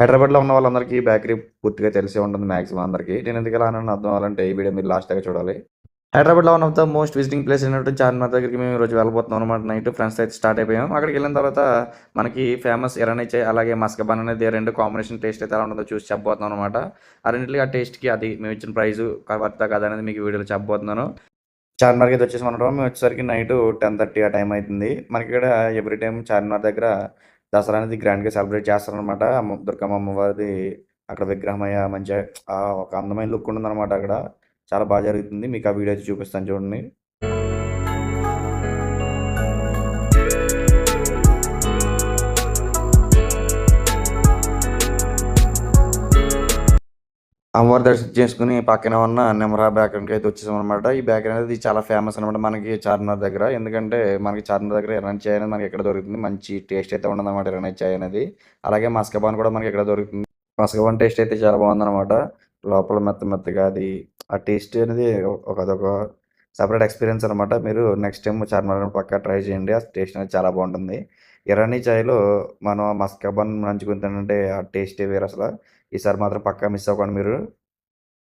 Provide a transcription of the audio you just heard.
హైదరాబాద్‌లో ఉన్న వాళ్ళందరికీ ఈ బేకరీ పూర్తిగా తెలిసే ఉంటుంది మాక్సిమం అందరికి. నేను ఎందుకు ఇలా అన్నానో అర్థం అవ్వాలంటే ఈ వీడియో మీరు లాస్ట్ దాకా చూడాలి. హైదరాబాద్‌లో one of the most visiting place అయినటువంటి చార్మినార్ దగ్గరికి మేము ఈరోజు వెళ్ళబోతున్నాం అనమాట. నైట్ ఫ్రెండ్స్‌తో అయితే స్టార్ట్ అయిపోయాం. అక్కడికెళ్ళిన తర్వాత మనకి ఫేమస్ ఇరానీ చాయ్ అలాగే మస్కబాన్ అనేది 2 కాంబినేషన్ టేస్ట్ అయితే ఎలా ఉంటుందో చూసి చెప్పబోతున్నాం అనమాట. ఆ రెండిట్లకి ఆ టేస్ట్‌కి అది మేము ఇచ్చిన ప్రైసు వర్తా కాదా అనేది మీకు ఈ వీడియోలో చెప్పబోతున్నాను. చార్మినార్‌కి అయితే వచ్చేసాం అనమాట. మేము వచ్చేసరికి నైటు 10:30 ఆ టైం అయితుంది. మనకిక్కడ ఎవ్రీ టైమ్ చార్మినార్ దగ్గర దసరా అనేది గ్రాండ్‌గా సెలబ్రేట్ చేస్తారనమాట. దుర్గమ్మ అమ్మవారిది అక్కడ విగ్రహం మంచిగా ఒక అందమైన లుక్ ఉంటుందనమాట అక్కడ. చాలా బాగా జరుగుతుంది. మీకు ఆ వీడియో అయితే చూపిస్తాను చూడండి. అమ్మవారి దర్శనం చేసుకొని పక్కనే ఉన్న నెమరా బేకరీకి అయితే వచ్చేసామనమాట. ఈ బేకరీ అనేది చాలా ఫేమస్ అనమాట మనకి చార్మినార్ దగ్గర. ఎందుకంటే మనకి చార్మినార్ దగ్గర ఇరానీ చాయ్ అనేది మనకి ఇక్కడ దొరుకుతుంది. మంచి టేస్ట్ అయితే ఉండదనమాట ఇరానీ చాయ్ అనేది. అలాగే మస్కబాన్ కూడా మనకి ఇక్కడ దొరుకుతుంది. మస్కబాన్ టేస్ట్ అయితే చాలా బాగుందనమాట. లోపల మెత్త మెత్తగా అది ఆ టేస్ట్ అనేది అదొక సెపరేట్ ఎక్స్పీరియన్స్ అనమాట. మీరు నెక్స్ట్ టైమ్ చార్మినార్ పక్కా ట్రై చేయండి. ఆ టేస్ట్ అనేది చాలా బాగుంటుంది. ఇరానీ చాయ్‌లో మనం మస్కబాన్ నంచుకొని తినంటే ఆ టేస్టే వేరు అసల. ఈసారి మాత్రం పక్కా మిస్ అవ్వకండి మీరు.